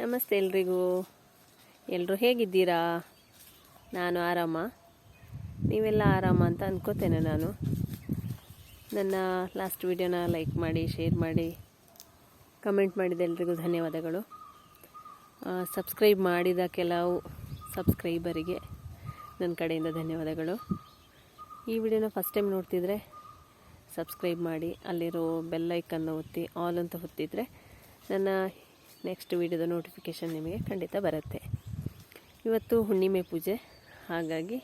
ನಮಸ್ತೆ ಎಲ್ರಿಗೂ. ಎಲ್ಲರೂ ಹೇಗಿದ್ದೀರಾ? ನಾನು ಆರಾಮ, ನೀವೆಲ್ಲ ಆರಾಮ ಅಂತ ಅಂದ್ಕೋತೇನೆ. ನಾನು ನನ್ನ ಲಾಸ್ಟ್ ವಿಡಿಯೋನ ಲೈಕ್ ಮಾಡಿ, ಶೇರ್ ಮಾಡಿ, ಕಮೆಂಟ್ ಮಾಡಿದ ಎಲ್ರಿಗೂ ಧನ್ಯವಾದಗಳು. ಸಬ್ಸ್ಕ್ರೈಬ್ ಮಾಡಿದ ಕೆಲವು ಸಬ್ಸ್ಕ್ರೈಬರಿಗೆ ನನ್ನ ಕಡೆಯಿಂದ ಧನ್ಯವಾದಗಳು. ಈ ವಿಡಿಯೋನ ಫಸ್ಟ್ ಟೈಮ್ ನೋಡ್ತಿದ್ರೆ ಸಬ್ಸ್ಕ್ರೈಬ್ ಮಾಡಿ, ಅಲ್ಲಿರೋ ಬೆಲ್ ಐಕನ್ನ ಒತ್ತಿ ಆಲ್ ಅಂತ ಒತ್ತಿದರೆ ನನ್ನ ನೆಕ್ಸ್ಟ್ ವಿಡಿಯೋದ ನೋಟಿಫಿಕೇಷನ್ ನಿಮಗೆ ಖಂಡಿತ ಬರುತ್ತೆ. ಇವತ್ತು ಹುಣ್ಣಿಮೆ ಪೂಜೆ, ಹಾಗಾಗಿ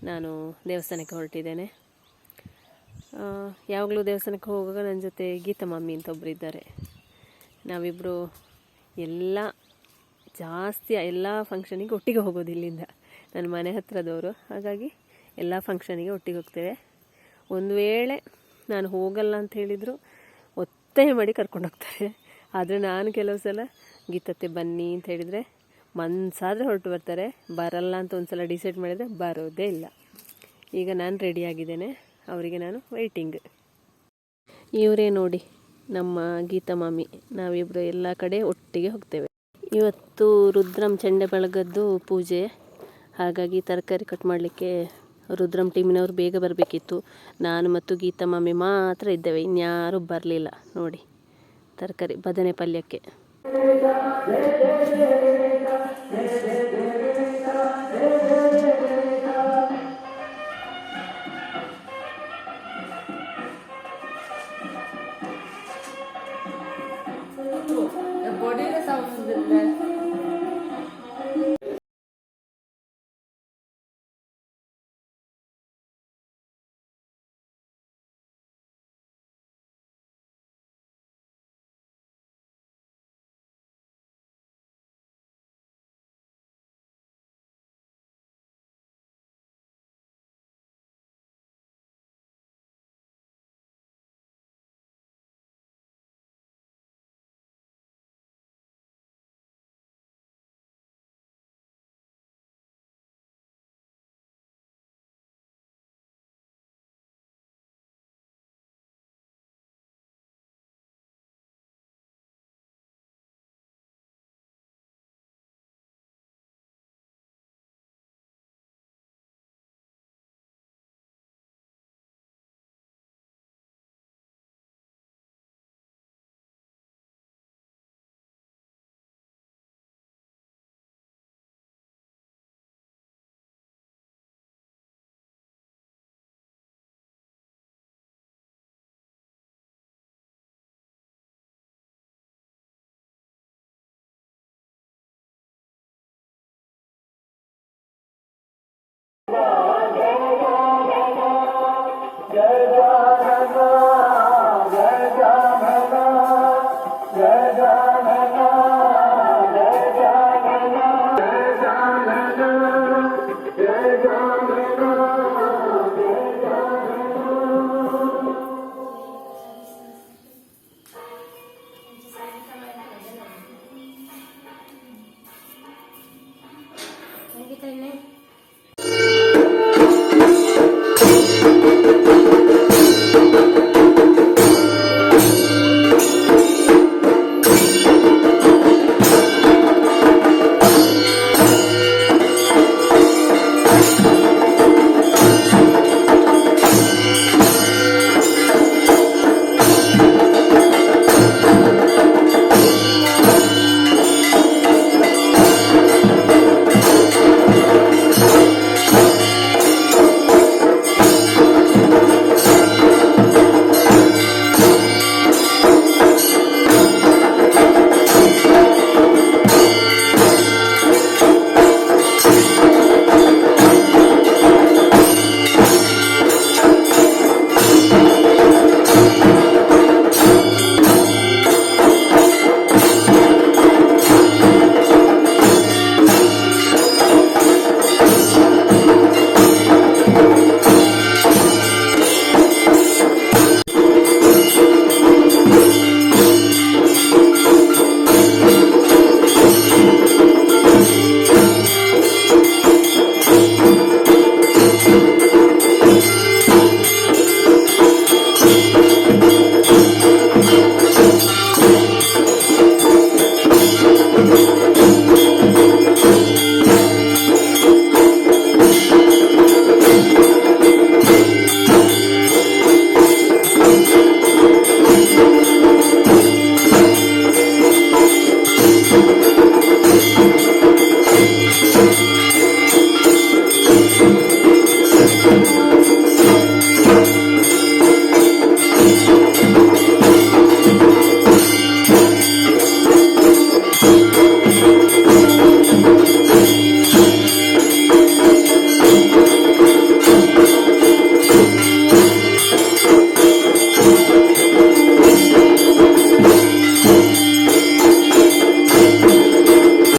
ನಾನು ದೇವಸ್ಥಾನಕ್ಕೆ ಹೊರಟಿದ್ದೇನೆ. ಯಾವಾಗಲೂ ದೇವಸ್ಥಾನಕ್ಕೆ ಹೋಗುವಾಗ ನನ್ನ ಜೊತೆ ಗೀತಾ ಮಮ್ಮಿ ಅಂತ ಒಬ್ಬರು ಇದ್ದಾರೆ. ನಾವಿಬ್ಬರು ಜಾಸ್ತಿ ಎಲ್ಲ ಫಂಕ್ಷನಿಗೆ ಒಟ್ಟಿಗೆ ಹೋಗೋದು. ಇಲ್ಲಿಂದ ನನ್ನ ಮನೆ ಹತ್ರದವರು, ಹಾಗಾಗಿ ಎಲ್ಲ ಫಂಕ್ಷನಿಗೆ ಒಟ್ಟಿಗೆ ಹೋಗ್ತೇವೆ. ಒಂದು ವೇಳೆ ನಾನು ಹೋಗಲ್ಲ ಅಂತ ಹೇಳಿದರು ಒತ್ತಾಯ ಮಾಡಿ ಕರ್ಕೊಂಡು ಹೋಗ್ತಾರೆ. ಆದರೆ ನಾನು ಕೆಲವು ಸಲ ಗೀತತ್ತೆ ಬನ್ನಿ ಅಂತ ಹೇಳಿದರೆ ಮನಸಾದರೆ ಹೊರಟು ಬರ್ತಾರೆ. ಬರಲ್ಲ ಅಂತ ಒಂದು ಸಲ ಡಿಸೈಡ್ ಮಾಡಿದರೆ ಬರೋದೇ ಇಲ್ಲ. ಈಗ ನಾನು ರೆಡಿಯಾಗಿದ್ದೇನೆ, ಅವರಿಗೆ ನಾನು ವೆಯ್ಟಿಂಗ್. ಇವರೇ ನೋಡಿ ನಮ್ಮ ಗೀತಾ ಮಾಮಿ. ನಾವಿಬ್ಬರು ಎಲ್ಲ ಕಡೆ ಒಟ್ಟಿಗೆ ಹೋಗ್ತೇವೆ. ಇವತ್ತು ರುದ್ರಂ ಚೆಂಡೆ ಬೆಳಗದ್ದು ಪೂಜೆ, ಹಾಗಾಗಿ ತರಕಾರಿ ಕಟ್ ಮಾಡಲಿಕ್ಕೆ ರುದ್ರಂ ಟೀಮಿನವರು ಬೇಗ ಬರಬೇಕಿತ್ತು. ನಾನು ಮತ್ತು ಗೀತಾ ಮಾಮಿ ಮಾತ್ರ ಇದ್ದೇವೆ, ಇನ್ಯಾರೂ ಬರಲಿಲ್ಲ. ನೋಡಿ ತರಕಾರಿ ಬದನೆ ಪಲ್ಯಕ್ಕೆ. ಬಾಯ್.